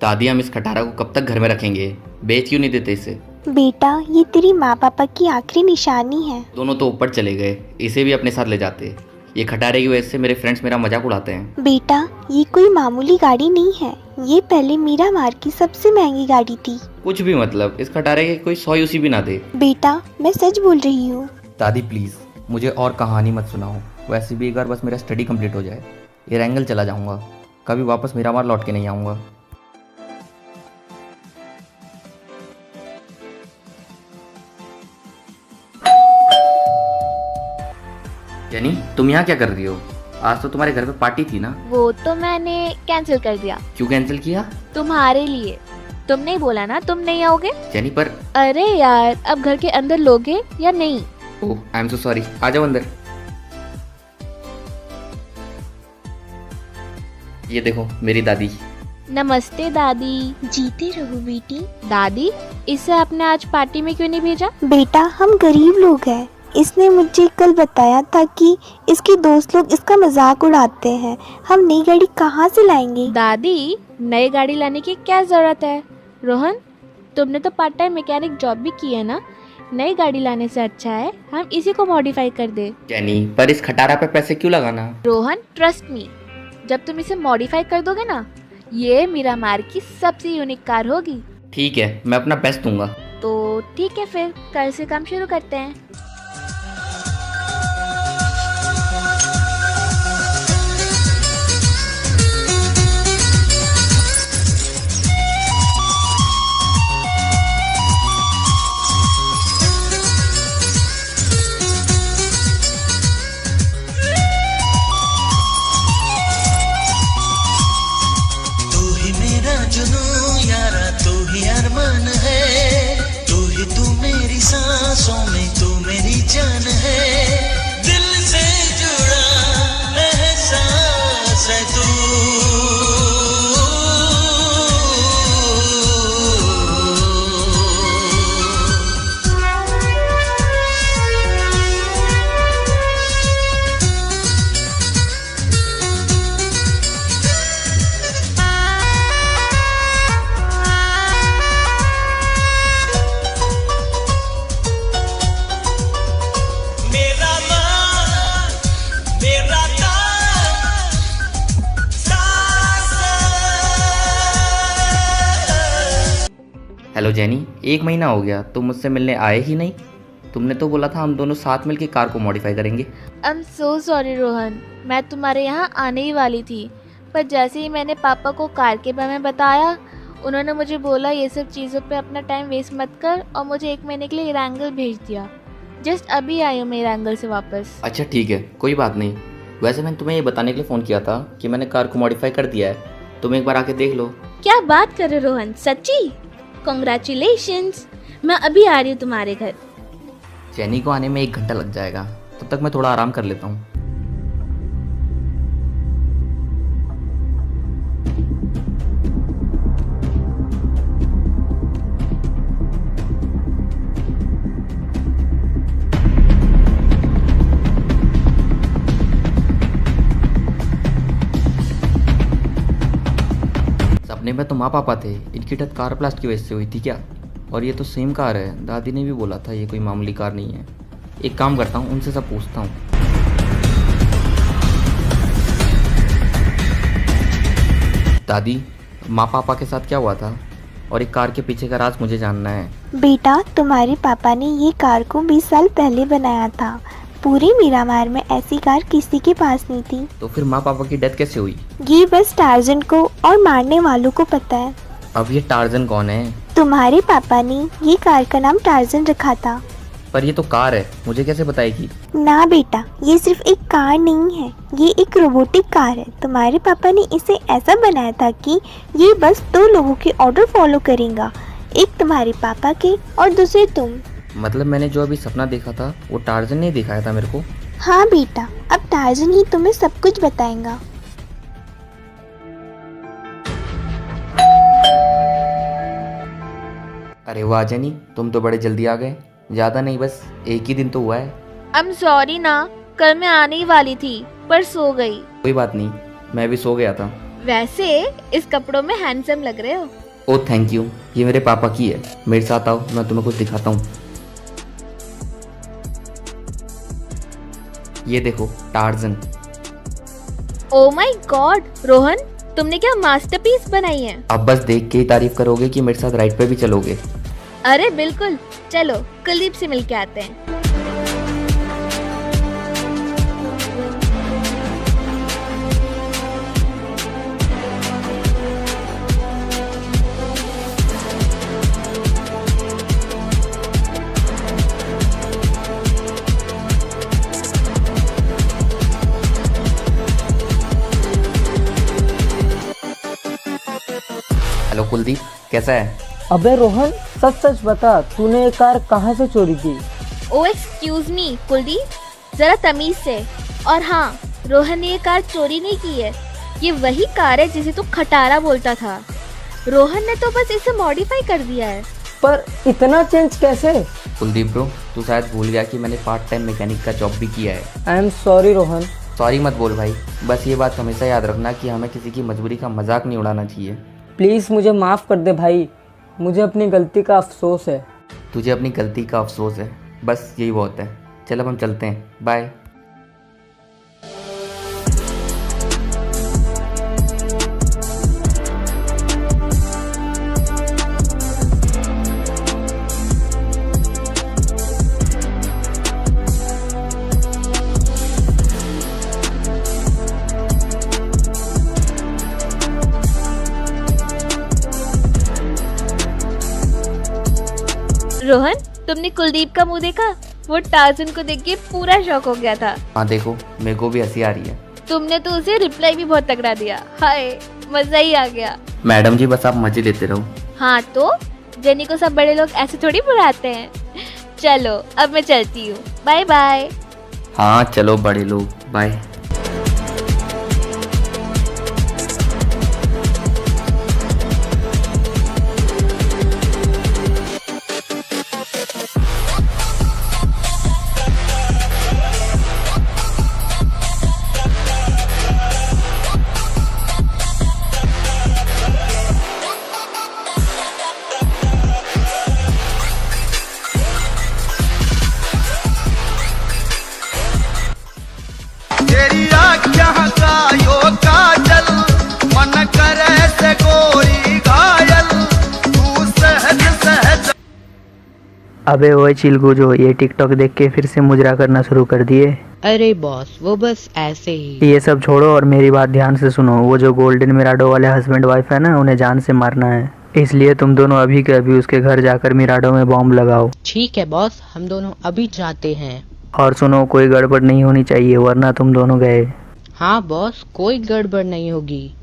दादी हम इस खटारा को कब तक घर में रखेंगे? बेच क्यों नहीं देते इसे? बेटा ये तेरी माँ पापा की आखिरी निशानी है। दोनों तो ऊपर चले गए, इसे भी अपने साथ ले जाते। ये खटारे की वजह से मेरे फ्रेंड्स मेरा मजाक उड़ाते हैं। बेटा ये कोई मामूली गाड़ी नहीं है, ये पहले मीरामार की सबसे महंगी गाड़ी थी। कुछ भी मतलब, इस खटारे के कोई 100 यूसी भी ना दे। बेटा मैं सच बोल रही हूँ। दादी प्लीज़ मुझे और कहानी मत सुनाओ। वैसे भी एक बार बस मेरा स्टडी कंप्लीट हो जाए, एरंगल चला जाऊंगा, कभी वापस मीरामार लौट के नहीं आऊँगा। यानी तुम यहाँ क्या कर रही हो? आज तो तुम्हारे घर पे पार्टी थी ना? वो तो मैंने कैंसिल कर दिया। क्यों कैंसिल किया? तुम्हारे लिए। तुमने ही बोला ना तुम नहीं आओगे। जेनी पर अरे यार अब घर के अंदर लोगे या नहीं? ओह आई एम सो सॉरी, आ जाओ अंदर। ये देखो मेरी दादी। नमस्ते दादी। जीते रहो बेटी। दादी इसे आपने आज पार्टी में क्यों नहीं भेजा? बेटा हम गरीब लोग हैं, इसने मुझे कल बताया था कि इसके दोस्त लोग इसका मजाक उड़ाते हैं। हम नई गाड़ी कहाँ से लाएंगे? दादी नई गाड़ी लाने की क्या जरूरत है? रोहन तुमने तो पार्ट टाइम मैकेनिक जॉब भी की है ना, नई गाड़ी लाने से अच्छा है हम इसी को मॉडिफाई कर दे। जेनी पर इस खटारा पे पैसे क्यों लगाना? रोहन ट्रस्ट मी, जब तुम इसे मॉडिफाई कर दोगे ना, ये मीरामार की सबसे यूनिक कार होगी। ठीक है मैं अपना बेस्ट दूंगा। तो ठीक है फिर कल से काम शुरू करते हैं। अरमान है तू मेरी सांसों में, तू मेरी जान है, दिल से जुड़ा एहसास है तू। हेलो जेनी, 1 महीना हो गया तुम मुझसे मिलने आए ही नहीं। तुमने तो बोला था हम दोनों साथ मिलकर कार को मॉडिफाई करेंगे। I am so sorry Rohan, मैं तुम्हारे यहाँ आने ही वाली थी, पर जैसे ही मैंने पापा को कार के बारे में बताया, उन्होंने मुझे बोला ये सब चीज़ों पे अपना टाइम वेस्ट मत कर, और मुझे 1 महीने के लिए एरंगल भेज दिया। जस्ट अभी आई हूँ मैं एरंगल से वापस। अच्छा ठीक है कोई बात नहीं। वैसे मैंने तुम्हें ये बताने के लिए फ़ोन किया था कि मैंने कार को मॉडिफाई कर दिया है, तुम एक बार आके देख लो। क्या बात कर रहे रोहन, सच्ची? कॉन्ग्रेचुलेशंस, मैं अभी आ रही हूँ तुम्हारे घर। जेनी को आने में 1 घंटा लग जाएगा, तब तक मैं थोड़ा आराम कर लेता हूँ। सपने में तो माँ पापा थे, इनकी डेथ कार ब्लास्ट की वजह से हुई थी क्या? और ये तो सेम कार है, दादी ने भी बोला था ये कोई मामूली कार नहीं है। एक काम करता हूँ उनसे सब पूछता हूँ। दादी माँ पापा के साथ क्या हुआ था और एक कार के पीछे का राज मुझे जानना है। बेटा तुम्हारे पापा ने ये कार को 20 साल पहले बनाया था, पूरे मीरामार में ऐसी कार किसी के पास नहीं थी। तो फिर माँ पापा की डेथ कैसे हुई? ये बस टार्जन को और मारने वालों को पता है। अब ये टार्जन कौन है? तुम्हारे पापा ने ये कार का नाम टार्जन रखा था। पर ये तो कार है, मुझे कैसे बताएगी? ना बेटा ये सिर्फ एक कार नहीं है, ये एक रोबोटिक कार है। तुम्हारे पापा ने इसे ऐसा बनाया था कि ये बस 2 लोगों के ऑर्डर फॉलो करेगा, एक तुम्हारे पापा के और दूसरे तुम। मतलब मैंने जो अभी सपना देखा था वो टार्जन ने दिखाया था मेरे को? हाँ बेटा अब टार्जन ही तुम्हें सब कुछ बताएगा। अरे वाह जेनी, तुम तो बड़े जल्दी आ गए। ज़्यादा नहीं बस 1 ही दिन तो हुआ है। आई एम सॉरी ना, कल मैं आने ही वाली थी पर सो गई। कोई बात नहीं, मैं भी सो गया था। वैसे इस कपड़ों में हैंडसम लग रहे हो। ओ थैंक यू, ये मेरे पापा की है। मेरे साथ आओ, मैं तुम्हें कुछ दिखाता हूँ। ये देखो torsion. Oh my God Rohan, तुमने क्या मास्टरपीस बनाई है। अब बस देख के ही तारीफ करोगे कि मेरे साथ राइड पे भी चलोगे? अरे बिल्कुल, चलो कुलदीप से मिलके आते हैं। हेलो कुलदीप, कैसा है? अबे रोहन, सच सच बता, तूने ये कार कहाँ से चोरी की? ओ एक्सक्यूज मी कुलदीप, जरा तमीज से। और हाँ, रोहन ने ये कार चोरी नहीं की है। ये वही कार है जिसे तू खटारा बोलता था। रोहन ने तो बस इसे मॉडिफाई कर दिया है। पर इतना चेंज कैसे? कुलदीप ब्रो, तू शायद भूल गया कि मैंने पार्ट टाइम मैकेनिक का जॉब भी किया है। I am sorry Rohan. Sorry मत बोल भाई, बस ये बात हमेशा याद रखना कि हमें किसी की मजबूरी का मजाक नहीं उड़ाना चाहिए। प्लीज़ मुझे माफ़ कर दे भाई, मुझे अपनी गलती का अफसोस है। तुझे अपनी गलती का अफसोस है, बस यही बहुत है। चल अब हम चलते हैं, बाय। रोहन, तुमने कुलदीप का मुंह देखा? वो टार्जन को देख के पूरा शॉक हो गया था। हाँ देखो, मेरे को भी हंसी आ रही है। तुमने तो उसे रिप्लाई भी बहुत तगड़ा दिया। हाय, मजा ही आ गया। मैडम जी बस आप मजे लेते रहो। हाँ तो जेनी को सब बड़े लोग ऐसे थोड़ी बुलाते हैं। चलो अब मैं चलती हूँ, बाय बाय। हाँ चलो बड़े लोग, बाय। तेरी आँखें का यो काजल, मन करे से गोरी घायल, तू सहज सहज। अबे ओए चिलगू, जो ये टिकटॉक देख के फिर से मुजरा करना शुरू कर दिए। अरे बॉस, वो बस ऐसे ही। ये सब छोड़ो और मेरी बात ध्यान से सुनो। वो जो गोल्डन मिराडो वाले हस्बैंड वाइफ है ना, उन्हें जान से मारना है। इसलिए तुम दोनों अभी के अभी उसके घर जाकर मिराडो में बॉम्ब लगाओ। ठीक है बॉस, हम दोनों अभी जाते हैं। और सुनो, कोई गड़बड़ नहीं होनी चाहिए, वरना तुम दोनों गए। हाँ बॉस, कोई गड़बड़ नहीं होगी।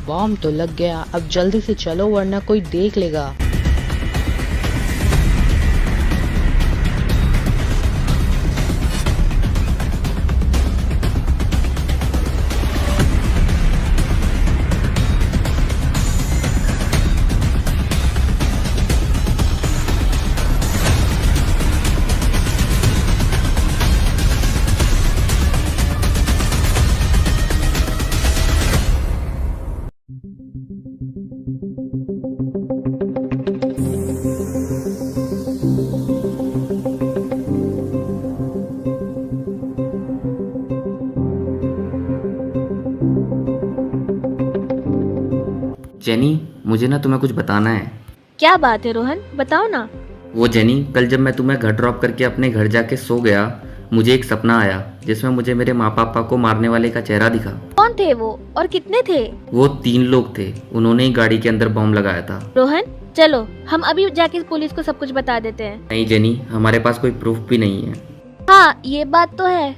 बॉम्ब तो लग गया, अब जल्दी से चलो वरना कोई देख लेगा। जेनी, मुझे ना तुम्हें कुछ बताना है। क्या बात है रोहन, बताओ ना। वो जेनी, कल जब मैं तुम्हें घर ड्रॉप करके अपने घर जाके सो गया, मुझे एक सपना आया जिसमें मुझे मेरे माँ पापा को मारने वाले का चेहरा दिखा। कौन थे वो और कितने थे? वो 3 लोग थे, उन्होंने ही गाड़ी के अंदर बॉम्ब लगाया था। रोहन चलो, हम अभी जाके पुलिस को सब कुछ बता देते हैं। नहीं जेनी, हमारे पास कोई प्रूफ भी नहीं है। हाँ ये बात तो है,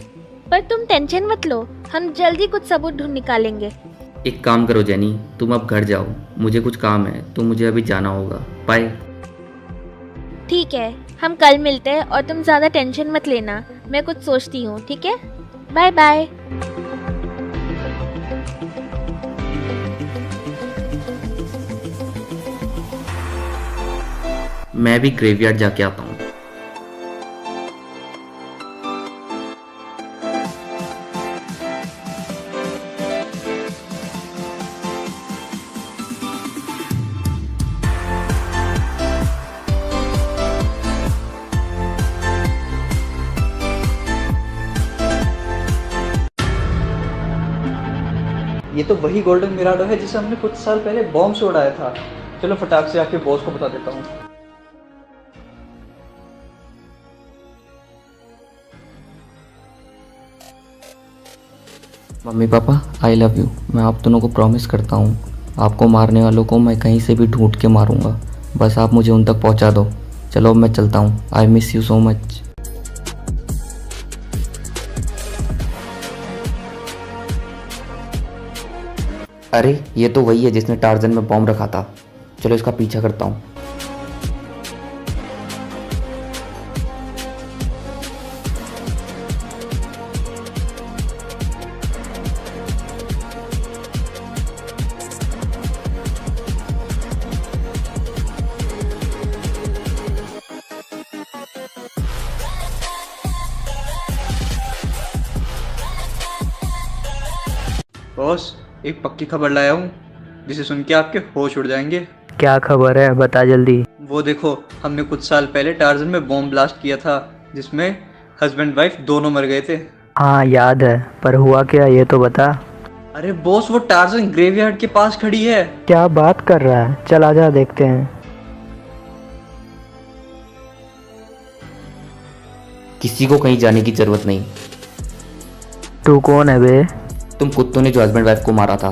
पर तुम टेंशन मत लो, हम जल्दी कुछ सबूत ढूंढ निकालेंगे। एक काम करो जेनी, तुम अब घर जाओ, मुझे कुछ काम है तो मुझे अभी जाना होगा। बाय। ठीक है, हम कल मिलते हैं और तुम ज्यादा टेंशन मत लेना, मैं कुछ सोचती हूँ, ठीक है? Bye bye. मैं भी ग्रेवयार्ड जाके आता हूँ। ये तो वही गोल्डन मिराडो है जिसे हमने कुछ साल पहले बॉम्ब से उड़ाया था। चलो फटाक से आके बॉस को बता देता हूँ। Mummy papa I love you. मैं आप दोनों को प्रॉमिस करता हूँ, आपको मारने वालों को मैं कहीं से भी ढूंढ के मारूंगा, बस आप मुझे उन तक पहुँचा दो। चलो अब मैं चलता हूँ। I miss you so much. अरे ये तो वही है जिसने टार्जन में बॉम्ब रखा था। चलो इसका पीछा करता हूँ। बॉस, एक पक्की खबर लाया हूँ जिसे सुन के आपके होश उड़ जाएंगे। क्या खबर है, बता जल्दी। वो देखो, हमने कुछ साल पहले टार्जन में बॉम्ब ब्लास्ट किया था जिसमें हस्बैंड वाइफ दोनों मर गए थे। हाँ याद है, पर हुआ क्या ये तो बता। अरे बॉस, वो टार्जन ग्रेवयार्ड के पास खड़ी है। क्या बात कर रहा है, चल आजा देखते हैं। किसी को कहीं जाने की जरूरत नहीं। तू कौन है बे? तुम कुत्तों ने जो हस्बैंड वाइफ को मारा था,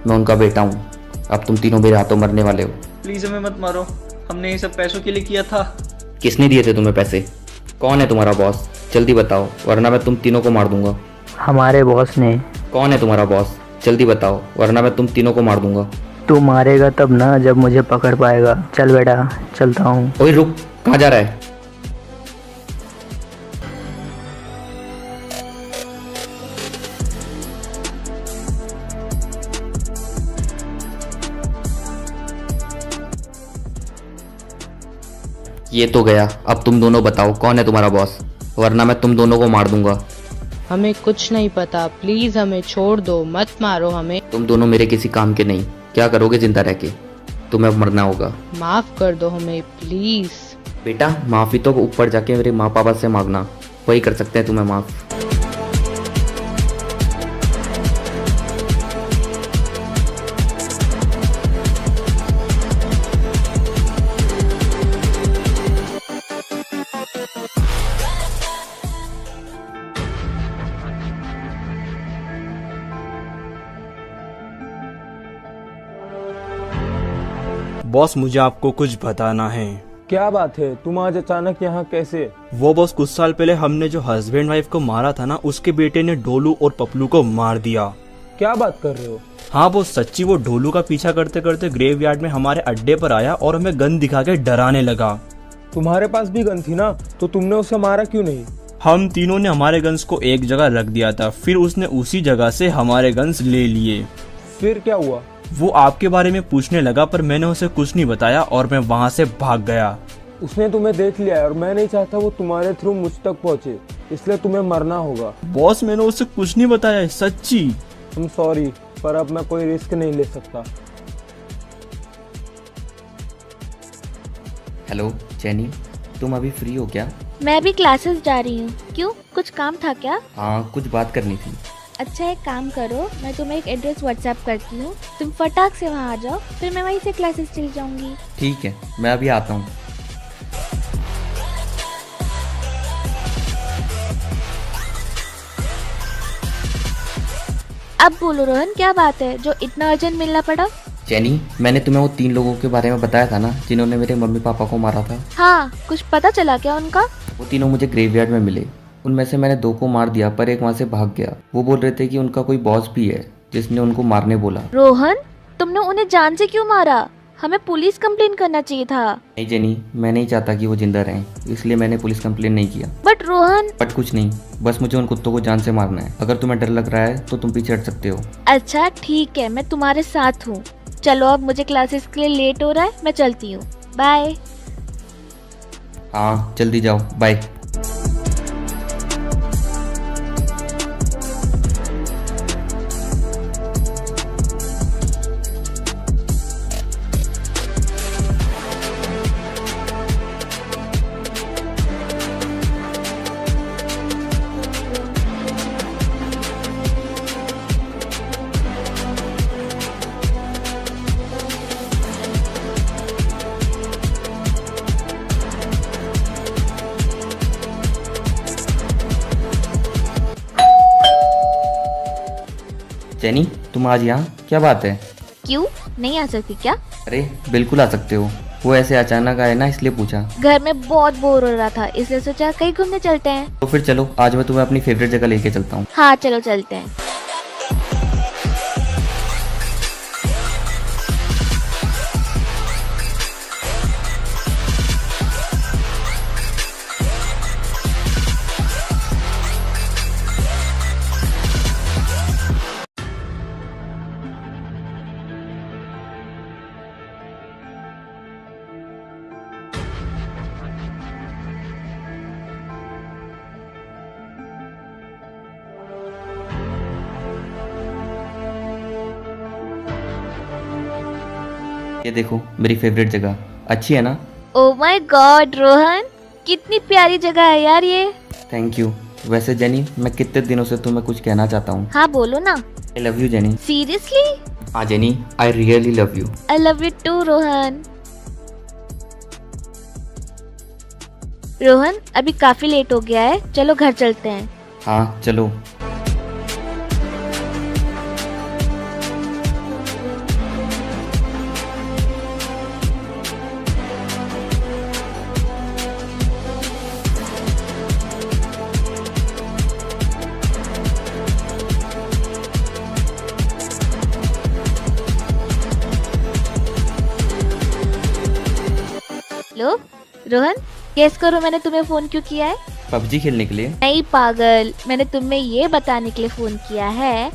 मैं उनका बेटा हूँ। अब तुम तीनों मेरे हाथों मरने वाले हो। प्लीज हमें मत मारो, हमने ये सब पैसों के लिए किया था। किसने दिए थे तुम्हें पैसे? कौन है तुम्हारा बॉस? जल्दी बताओ वरना मैं तुम तीनों को मार दूंगा। हमारे बॉस ने। कौन है तुम्हारा बॉस? जल्दी बताओ वरना मैं तुम तीनों को मार दूंगा। तू मारेगा तब ना जब मुझे पकड़ पाएगा। चल बेटा, चलता हूँ। ओए रुक, कहाँ जा रहा है? ये तो गया। अब तुम दोनों बताओ कौन है तुम्हारा बॉस, वरना मैं तुम दोनों को मार दूंगा। हमें कुछ नहीं पता, प्लीज हमें छोड़ दो, मत मारो हमें। तुम दोनों मेरे किसी काम के नहीं। क्या करोगे जिंदा रह के? तुम्हें अब मरना होगा। माफ कर दो हमें प्लीज। बेटा माफी तो ऊपर जाके मेरे माँ पापा से मांगना, वही कर सकते हैं तुम्हें माफ। बॉस, मुझे आपको कुछ बताना है। क्या बात है, तुम आज अचानक यहाँ कैसे? वो बॉस, कुछ साल पहले हमने जो हस्बैंड वाइफ को मारा था ना, उसके बेटे ने ढोलू और पपलू को मार दिया। क्या बात कर रहे हो? हाँ बॉस, सच्ची। वो ढोलू का पीछा करते करते ग्रेवयार्ड में हमारे अड्डे पर आया और हमें गन दिखा के डराने लगा। तुम्हारे पास भी गन थी ना, तो तुमने उसे मारा क्यों नहीं? हम तीनों ने हमारे गन्स को एक जगह रख दिया था, फिर उसने उसी जगह से हमारे गन्स ले लिए। फिर क्या हुआ? वो आपके बारे में पूछने लगा, पर मैंने उसे कुछ नहीं बताया और मैं वहाँ से भाग गया। उसने तुम्हें देख लिया और मैं नहीं चाहता वो तुम्हारे थ्रू मुझ तक पहुँचे, इसलिए तुम्हें मरना होगा। बॉस, मैंने उसे कुछ नहीं बताया, सच्ची। I'm सॉरी, पर अब मैं कोई रिस्क नहीं ले सकता। हेलो जेनी, तुम अभी फ्री हो क्या? मैं भी क्लासेस जा रही हूँ। क्यों, कुछ काम था क्या? हाँ, कुछ बात करनी थी। अच्छा एक काम करो, मैं तुम्हें एक एड्रेस व्हाट्सएप करती हूँ, तुम फटाक से वहाँ आ जाओ, फिर मैं वहीं से क्लासेस चली जाऊंगी। ठीक है, मैं अभी आता हूँ। अब बोलो रोहन, क्या बात है जो इतना अर्जेंट मिलना पड़ा? जेनी, मैंने तुम्हें वो 3 लोगों के बारे में बताया था ना, जिन्होंने मेरे मम्मी पापा को मारा था। हाँ, कुछ पता चला क्या उनका? वो तीनों मुझे ग्रेवयार्ड में मिले। उनमें से मैंने 2 को मार दिया, पर एक वहाँ से भाग गया। वो बोल रहे थे कि उनका कोई बॉस भी है जिसने उनको मारने बोला। रोहन, तुमने उन्हें जान से क्यों मारा? हमें पुलिस कंप्लेन करना चाहिए था। नहीं जेनी, मैं नहीं चाहता कि वो जिंदा रहें, इसलिए मैंने पुलिस कंप्लेन नहीं किया। बट रोहन। बट कुछ नहीं, बस मुझे उन कुत्तों को जान से मारना है। अगर तुम्हें डर लग रहा है तो तुम पीछे हट सकते हो। अच्छा ठीक है, मैं तुम्हारे साथ हूँ। चलो अब मुझे क्लासेस के लिए लेट हो रहा है, मैं चलती हूँ। बाय। हाँ जल्दी जाओ, बाय। जेनी, तुम आज यहाँ, क्या बात है? क्यों नहीं आ सकती क्या? अरे बिल्कुल आ सकते हो, वो ऐसे अचानक आए ना, इसलिए पूछा। घर में बहुत बोर हो रहा था, इसलिए सोचा कहीं घूमने चलते हैं। तो फिर चलो, आज मैं तुम्हें अपनी फेवरेट जगह लेके चलता हूँ। हाँ चलो चलते हैं। ये देखो मेरी फेवरेट जगह, अच्छी है ना? ओह माय गॉड रोहन, कितनी प्यारी जगह है यार ये। Thank you. वैसे जेनी, मैं कितने दिनों से तुम्हें कुछ कहना चाहता हूँ। हाँ बोलो ना। I love you Jenny. Seriously? हाँ Jenny, I really love you. I love you too Rohan. Rohan अभी काफी लेट हो गया है, चलो घर चलते हैं। हाँ चलो। लो रोहन, गेस करो मैंने तुम्हें फोन क्यों किया है? पबजी खेलने के लिए? नहीं पागल, मैंने तुम्हें ये बताने के लिए फोन किया है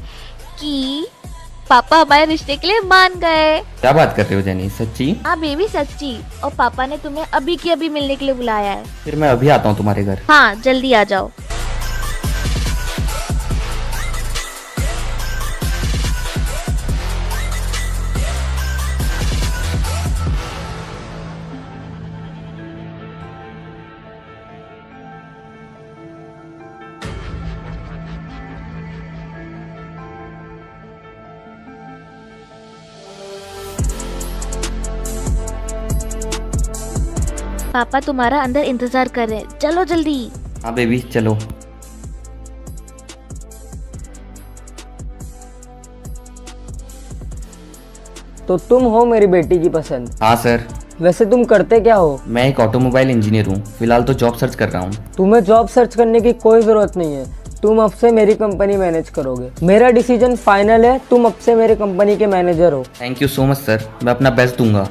कि पापा हमारे रिश्ते के लिए मान गए। क्या बात कर रहे हो जेनी, सच्ची? हाँ बेबी सच्ची, और पापा ने तुम्हें अभी की अभी मिलने के लिए बुलाया है। फिर मैं अभी आता हूँ तुम्हारे घर। हाँ जल्दी आ जाओ। पापा तुम्हारा अंदर इंतजार कर रहे हैं, चलो जल्दी। हाँ बेबी चलो। तो तुम हो मेरी बेटी की पसंद? हाँ सर। वैसे तुम करते क्या हो? मैं एक ऑटोमोबाइल इंजीनियर हूँ, फिलहाल तो जॉब सर्च कर रहा हूँ। तुम्हें जॉब सर्च करने की कोई ज़रूरत नहीं है, तुम अब से मेरी कंपनी मैनेज करोगे। मेरा डिसीजन फाइनल है, तुम अब से मेरी कंपनी के मैनेजर हो। Thank you so much sir, मैं अपना बेस्ट दूंगा।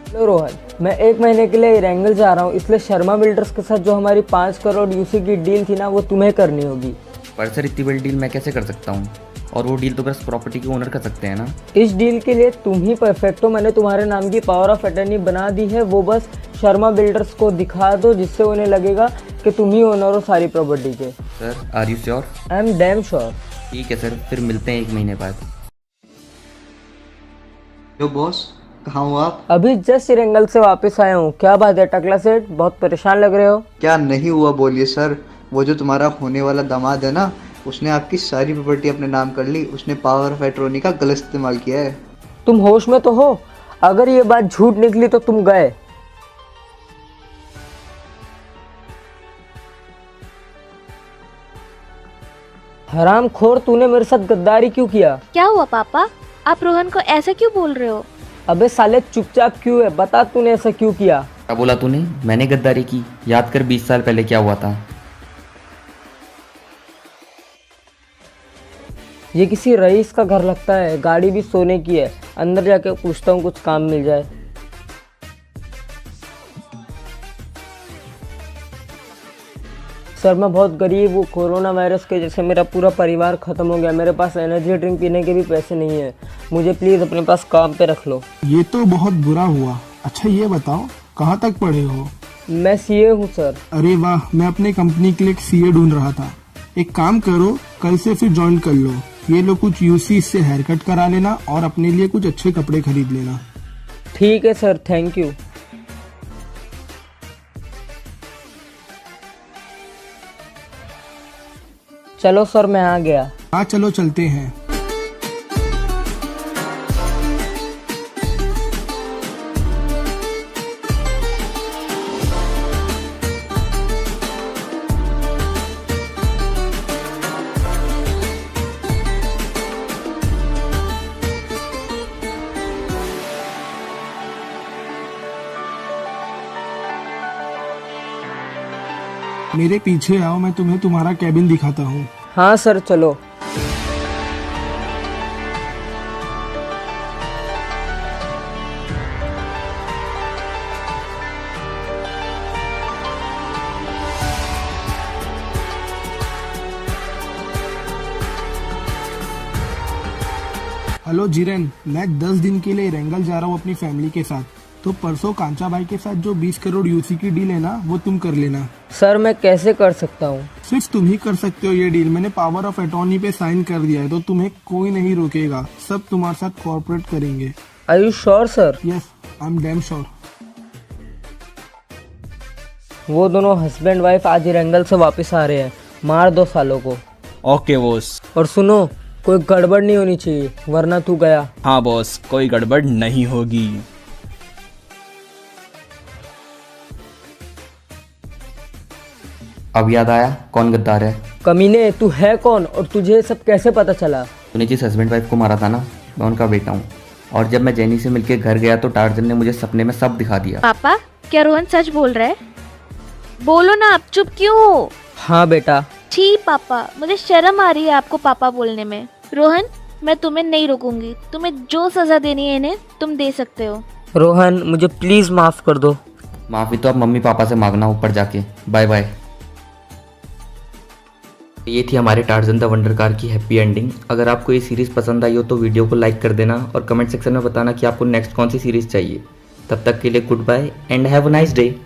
हेलो रोहन, मैं 1 महीने के लिए इरेंगल जा रहा हूँ, इसलिए शर्मा बिल्डर्स के साथ जो हमारी 5 करोड़ यूसी की डील थी ना, वो तुम्हें करनी होगी। पर सर इतनी बड़ी डील मैं कैसे कर सकता हूँ, और वो डील तो बस प्रॉपर्टी के ओनर कर सकते हैं ना। इस डील के लिए तुम ही परफेक्ट हो, मैंने तुम्हारे नाम की पावर ऑफ अटर्नी बना दी है, वो बस शर्मा बिल्डर्स को दिखा दो, जिससे उन्हें लगेगा कि तुम ही ओनर हो सारी प्रॉपर्टी के। Sir are you sure? I am damn sure. ठीक है सर, फिर मिलते हैं 1 महीने बाद। यो बॉस, कहाँ हो आप? अभी जस्ट इरेंगल से वापस आया हूँ। क्या बात है टकला सेठ, बहुत परेशान लग रहे हो। क्या नहीं हुआ बोलिए सर। वो जो तुम्हारा होने वाला दामाद है ना, उसने आपकी सारी प्रॉपर्टी अपने नाम कर ली। उसने पावर ऑफ एट्रोनी का गलत इस्तेमाल किया है। तुम होश में तो हो? अगर ये बात झूठ निकली तो तुम गए। हरामखोर, तूने मेरे साथ गद्दारी क्यों किया? क्या हुआ पापा, आप रोहन को ऐसा क्यों बोल रहे हो? अबे साले चुपचाप क्यों है, बता तूने ऐसा क्यों किया। क्या बोला तूने? मैंने गद्दारी की? याद कर 20 साल पहले क्या हुआ था। ये किसी रईस का घर लगता है, गाड़ी भी सोने की है। अंदर जाके पूछता हूँ कुछ काम मिल जाए। सर मैं बहुत गरीब हूँ, कोरोना वायरस के जैसे मेरा पूरा परिवार ख़त्म हो गया, मेरे पास एनर्जी ड्रिंक पीने के भी पैसे नहीं है, मुझे प्लीज़ अपने पास काम पे रख लो। ये तो बहुत बुरा हुआ। अच्छा ये बताओ कहाँ तक पढ़े हो? मैं सीए हूँ सर। अरे वाह, मैं अपने कंपनी के लिए एक सीए ढूंढ रहा था। एक काम करो, कल से फिर ज्वाइन कर लो। ये लो कुछ यूसी, इससे हेयर कट करा लेना और अपने लिए कुछ अच्छे कपड़े खरीद लेना। ठीक है सर, थैंक यू। चलो सर मैं आ गया। हाँ चलो चलते हैं। मेरे पीछे आओ, मैं तुम्हें तुम्हारा कैबिन दिखाता हूँ। हाँ सर चलो। हेलो जीरन, मैं 10 दिन के लिए रेंगल जा रहा हूँ अपनी फैमिली के साथ, तो परसों कांचा भाई के साथ जो 20 करोड़ यूसी की डील है ना, वो तुम कर लेना। सर मैं कैसे कर सकता हूँ? सिर्फ तुम ही कर सकते हो ये डील। मैंने पावर ऑफ अटॉर्नी पे साइन कर दिया है, तो तुम्हें कोई नहीं रोकेगा। सब तुम्हारे साथ कोऑपरेट करेंगे। Are you sure sir? Yes, I am damn sure. वो दोनों हस्बैंड वाइफ आज रेंगल से वापस आ रहे हैं, मार दो सालों को। Okay boss. और सुनो, कोई गड़बड़ नहीं होनी चाहिए वरना तू गया। हाँ बॉस, कोई गड़बड़ नहीं होगी। अब याद आया कौन गद्दार है? कमीने, तू है कौन और तुझे सब कैसे पता चला? तूने जिस हस्बैंड वाइफ को मारा था ना, मैं उनका बेटा हूँ। और जब मैं जेनी से मिलके घर गया तो टार्जन ने मुझे सपने में सब दिखा दिया। पापा, क्या रोहन सच बोल रहा है? बोलो ना, आप चुप क्यों हो? हाँ बेटा। छी पापा, मुझे शर्म आ रही है आपको पापा बोलने में। रोहन, मैं तुम्हें नहीं रोकूंगी। तुम्हें जो सजा देनी है इन्हें तुम दे सकते हो। रोहन मुझे प्लीज माफ कर दो। माफी तो अब मम्मी पापा से मांगना ऊपर जाके। Bye bye. ये थी हमारे टार्जन द वंडर कार की हैप्पी एंडिंग। अगर आपको ये सीरीज़ पसंद आई हो तो वीडियो को लाइक कर देना और कमेंट सेक्शन में बताना कि आपको नेक्स्ट कौन सी सीरीज़ चाहिए। तब तक के लिए goodbye and have a nice day.